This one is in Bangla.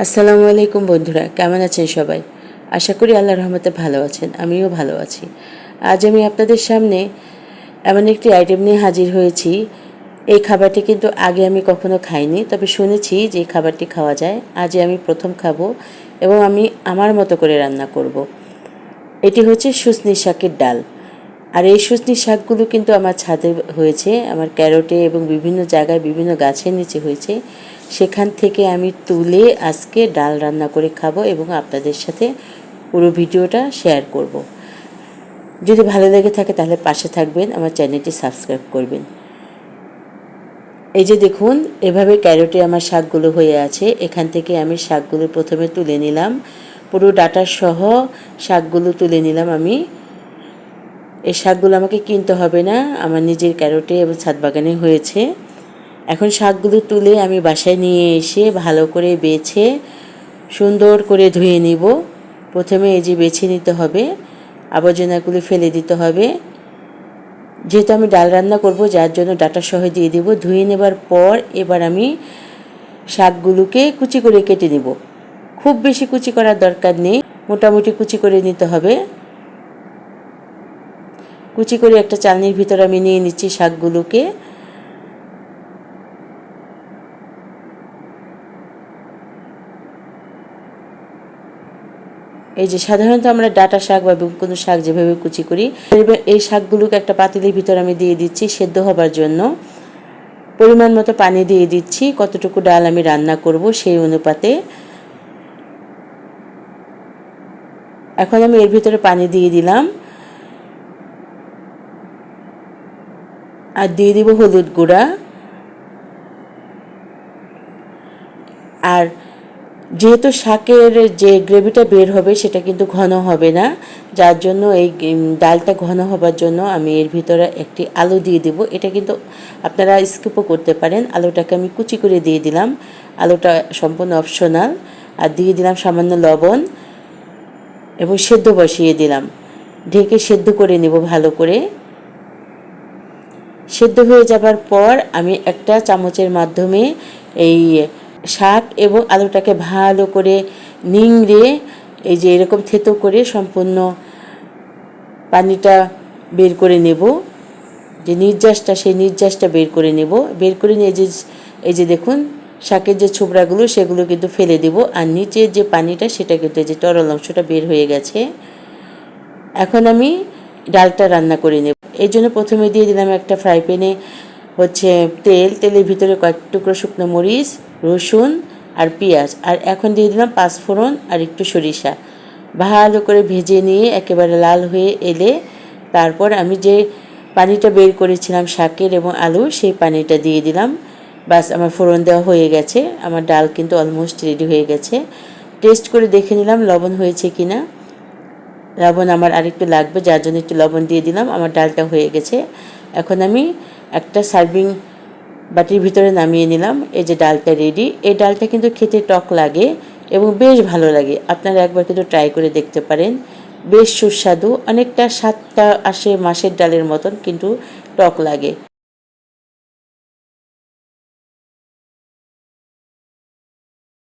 আসসালামু আলাইকুম বন্ধুরা, কেমন আছেন সবাই? আশা করি আল্লাহর রহমতে ভালো আছেন। আমিও ভালো আছি। আজ আমি আপনাদের সামনে এমন একটি আইটেম নিয়ে হাজির হয়েছি। এই খাবারটি কিন্তু আগে আমি কখনো খাইনি, তবে শুনেছি যে এই খাবারটি খাওয়া যায়। আজ আমি প্রথম খাবো এবং আমি আমার মতো করে রান্না করব। এটি হচ্ছে শুশনি শাকের ডাল। আর এই শুশনি শাকগুলো কিন্তু আমার ছাদে হয়েছে, আমার ক্যারটে এবং বিভিন্ন জায়গায় বিভিন্ন গাছের নিচে হয়েছে। সেখান থেকে আমি তুলে আজকে ডাল রান্না করে খাবো এবং আপনাদের সাথে পুরো ভিডিওটা শেয়ার করব। যদি ভালো লেগে থাকে তাহলে পাশে থাকবেন, আমার চ্যানেলটি সাবস্ক্রাইব করবেন। এই যে দেখুন, এভাবে ক্যারটে আমার শাকগুলো হয়ে আছে। এখান থেকে আমি শাকগুলো প্রথমে তুলে নিলাম, পুরো ডাটা সহ শাকগুলো তুলে নিলাম আমি। এই শাকগুলো আমাকে কিনতে হবে না, আমার নিজের ক্যারটে এবং ছাদ বাগানে হয়েছে। এখন শাকগুলো তুলে আমি বাসায় নিয়ে এসে ভালো করে বেছে সুন্দর করে ধুয়ে নিব। প্রথমে এই যে বেছে নিতে হবে, আবর্জনাগুলো ফেলে দিতে হবে। যেহেতু আমি ডাল রান্না করব, যার জন্য ডাটা সহ দিয়ে দিব। ধুয়ে নেবার পর এবার আমি শাকগুলোকে কুচি করে কেটে নেব। খুব বেশি কুচি করার দরকার নেই, মোটামুটি কুচি করে নিতে হবে। কুচি করে একটা চালনির ভিতর আমি নিয়ে নিচ্ছি শাকগুলোকে। এই যে সাধারণত আমরা ডাঁটা শাক বা কোনো শাক যেভাবে কুচি করি, এই শাকগুলোকে একটা পাতিলের ভিতর আমি দিয়ে দিচ্ছি সেদ্ধ হবার জন্য। পরিমাণ মতো পানি দিয়ে দিচ্ছি, কতটুকু ডাল আমি রান্না করব সেই অনুপাতে। এখন আমি এর ভিতরে পানি দিয়ে দিলাম আর দিয়ে দিব হলুদ গুঁড়া। আর যেহেতু শাকের যে গ্রেভিটা বের হবে সেটা কিন্তু ঘন হবে না, যার জন্য এই ডালটা ঘন হবার জন্য আমি এর ভিতরে একটি আলু দিয়ে দেব। এটা কিন্তু আপনারা স্কিপও করতে পারেন। আলুটাকে আমি কুচি করে দিয়ে দিলাম, আলুটা সম্পূর্ণ অপশনাল। আর দিয়ে দিলাম সামান্য লবণ এবং সেদ্ধ বসিয়ে দিলাম। ঢেকে সেদ্ধ করে নেব ভালো করে। সেদ্ধ হয়ে যাবার পর আমি একটা চামচের মাধ্যমে এই শাক এবং আলুটাকে ভালো করে নিংড়ে এই যে এরকম থেতো করে সম্পূর্ণ পানিটা বের করে নেব। যে নির্যাসটা, সেই নির্যাসটা বের করে নেব। বের করে নিয়ে এই যে দেখুন, শাকের যে ছোবড়াগুলো সেগুলো কিন্তু ফেলে দেব। আর নিচের যে পানিটা সেটা কিন্তু এই যে তরল অংশটা বের হয়ে গেছে। এখন আমি ডালটা রান্না করে নেব। এই জন্য প্রথমে দিয়ে দিলাম একটা ফ্রাই প্যানে হচ্ছে তেলের ভিতরে কয়েক টুকরো শুকনো মরিচ, রসুন আর পেঁয়াজ। আর এখন দিয়ে দিলাম পাঁচফোড়ন আর একটু সরিষা। ভালো করে ভেজে নিয়ে একেবারে লাল হয়ে এলে তারপর আমি যে পানিটা বের করেছিলাম শাকের এবং আলু, সেই পানিটা দিয়ে দিলাম। বাস, আমার ফোড়ন দেওয়া হয়ে গেছে। আমার ডাল কিন্তু অলমোস্ট রেডি হয়ে গেছে। টেস্ট করে দেখে নিলাম লবণ হয়েছে কি না। লবণ আমার আরেকটু লাগবে, যার জন্য একটু লবণ দিয়ে দিলাম। আমার ডালটা হয়ে গেছে। এখন আমি একটা সার্ভিং বাটির ভিতরে নামিয়ে নিলাম। এই যে ডালটা রেডি। এই ডালটা কিন্তু খেতে টক লাগে এবং বেশ ভালো লাগে। আপনারা একবার কিন্তু ট্রাই করে দেখতে পারেন। বেশ সুস্বাদু, অনেকটা স্বাদটা আসে মাছের ডালের মতন, কিন্তু টক লাগে।